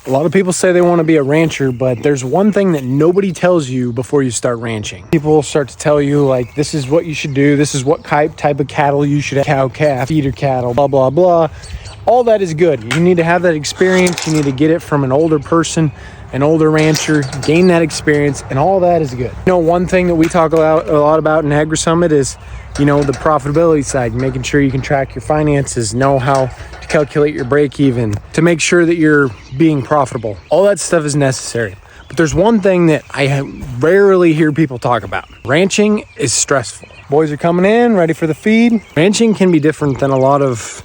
A lot of people say they want to be a rancher, but there's one thing that nobody tells you before you start ranching. People will start to tell you, like, this is what you should do. This is what type of cattle you should have, cow, calf, feeder cattle, blah, blah, blah. All that is good. You need to have that experience. You need to get it from an older person, an older rancher, gain that experience, and all that is good. You know, one thing that we talk a lot about in Agri Summit is, you know, the profitability side, making sure you can track your finances, know how to calculate your break even, to make sure that you're being profitable. All that stuff is necessary. But there's one thing that I rarely hear people talk about. Ranching is stressful. Boys are coming in, ready for the feed. Ranching can be different than a lot of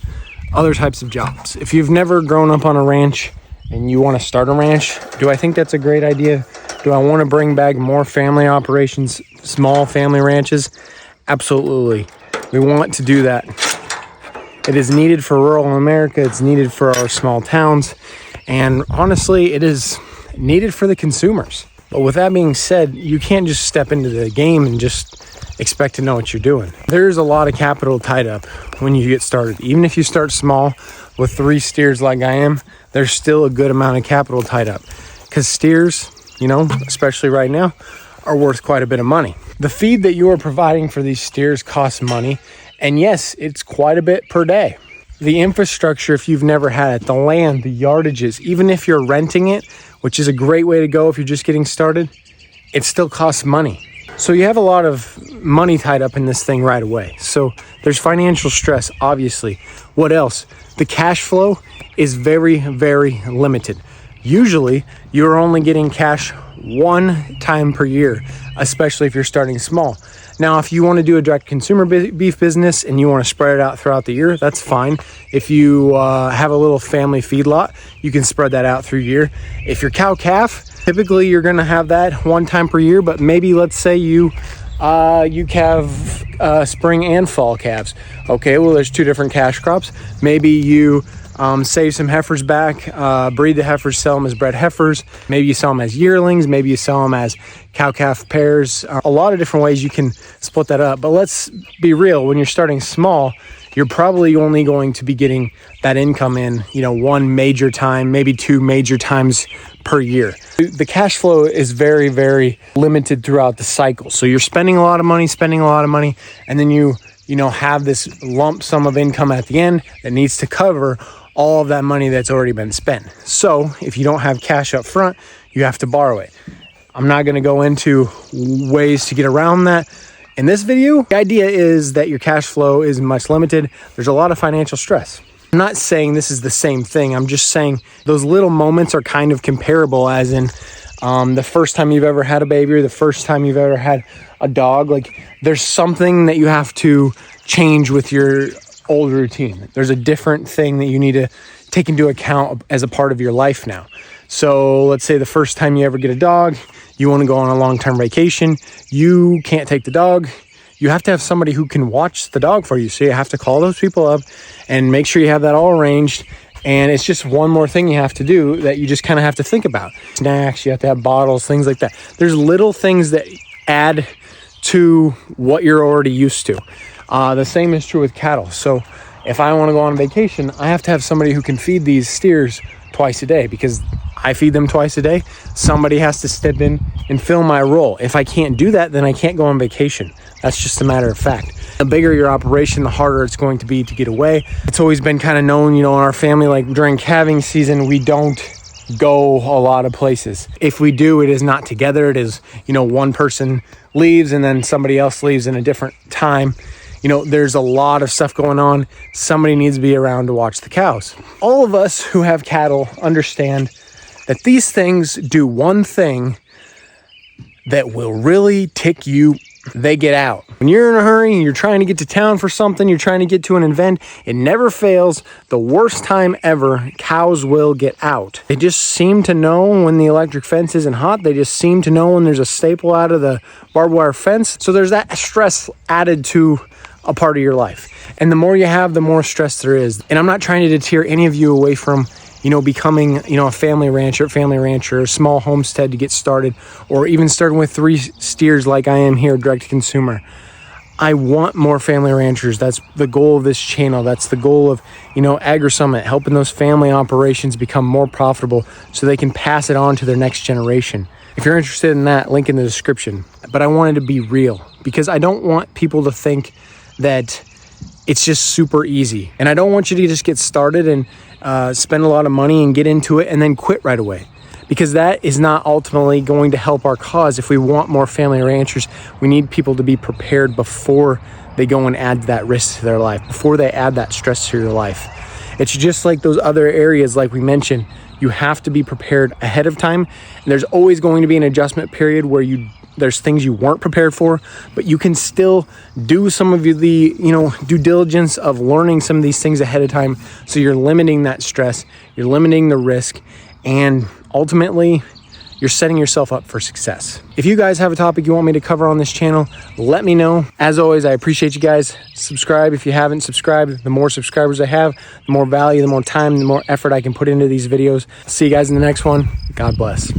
other types of jobs. If you've never grown up on a ranch and you want to start a ranch, do I think that's a great idea? Do I want to bring back more family operations, small family ranches? Absolutely. We want to do that. It is needed for rural America. It's needed for our small towns. And honestly, it is needed for the consumers. But with that being said, you can't just step into the game and just expect to know what you're doing. There's a lot of capital tied up when you get started. Even if you start small with 3 steers like I am, there's still a good amount of capital tied up. Because steers, you know, especially right now, are worth quite a bit of money. The feed that you are providing for these steers costs money. And yes, it's quite a bit per day. The infrastructure, if you've never had it, the land, the yardages, even if you're renting it, which is a great way to go if you're just getting started, it still costs money. So you have a lot of money tied up in this thing right away. So there's financial stress, obviously. What else? The cash flow is very, very limited. Usually, you're only getting cash one time per year, especially if you're starting small. Now, if you want to do a direct consumer beef business and you want to spread it out throughout the year, that's fine. If you have a little family feedlot, you can spread that out through year. If you're cow calf, typically you're going to have that one time per year, but maybe let's say you calve spring and fall calves. Okay, well, there's 2 different cash crops. Maybe you save some heifers back, breed the heifers, sell them as bred heifers. Maybe you sell them as yearlings. Maybe you sell them as cow-calf pairs. A lot of different ways you can split that up. But let's be real. When you're starting small, you're probably only going to be getting that income in, you know, 1 major time, maybe 2 major times per year. The cash flow is very, very limited throughout the cycle. So you're spending a lot of money, and then you have this lump sum of income at the end that needs to cover all of that money that's already been spent. So if you don't have cash up front, you have to borrow it. I'm not going to go into ways to get around that in this video. The idea is that your cash flow is much limited. There's a lot of financial stress. I'm not saying this is the same thing. I'm just saying those little moments are kind of comparable, as in the first time you've ever had a baby or the first time you've ever had a dog. Like, there's something that you have to change with your old routine. There's a different thing that you need to take into account as a part of your life now. So let's say the first time you ever get a dog, you want to go on a long-term vacation. You can't take the dog. You have to have somebody who can watch the dog for you. So you have to call those people up and make sure you have that all arranged. And it's just one more thing you have to do that you just kind of have to think about. Snacks, you have to have bottles, things like that. There's little things that add to what you're already used to. The same is true with cattle. So if I want to go on vacation, I have to have somebody who can feed these steers twice a day, because I feed them twice a day. Somebody has to step in and fill my role. If I can't do that, then I can't go on vacation. That's just a matter of fact. The bigger your operation, the harder it's going to be to get away. It's always been kind of known, in our family, like during calving season, we don't go a lot of places. If we do, it is not together. It is, one person leaves and then somebody else leaves in a different time. There's a lot of stuff going on. Somebody needs to be around to watch the cows. All of us who have cattle understand that these things do one thing that will really tick you. They get out. When you're in a hurry and you're trying to get to town for something, you're trying to get to an event, it never fails. The worst time ever, cows will get out. They just seem to know when the electric fence isn't hot. They just seem to know when there's a staple out of the barbed wire fence. So there's that stress added to a part of your life. And the more you have, the more stress there is. And I'm not trying to deter any of you away from becoming, a family rancher, a small homestead to get started, or even starting with 3 steers like I am here, direct to consumer. I want more family ranchers. That's the goal of this channel. That's the goal of, Agri Summit, helping those family operations become more profitable so they can pass it on to their next generation. If you're interested in that, link in the description. But I wanted to be real because I don't want people to think that it's just super easy. And I don't want you to just get started and spend a lot of money and get into it and then quit right away, because that is not ultimately going to help our cause. If we want more family ranchers, we need people to be prepared before they go and add that risk to their life, before they add that stress to your life. It's just like those other areas, like we mentioned, you have to be prepared ahead of time. And there's always going to be an adjustment period where there's things you weren't prepared for, but you can still do some of the due diligence of learning some of these things ahead of time. So you're limiting that stress, you're limiting the risk, and ultimately you're setting yourself up for success. If you guys have a topic you want me to cover on this channel, let me know. As always, I appreciate you guys. Subscribe if you haven't subscribed. The more subscribers I have, the more value, the more time, the more effort I can put into these videos. See you guys in the next one. God bless.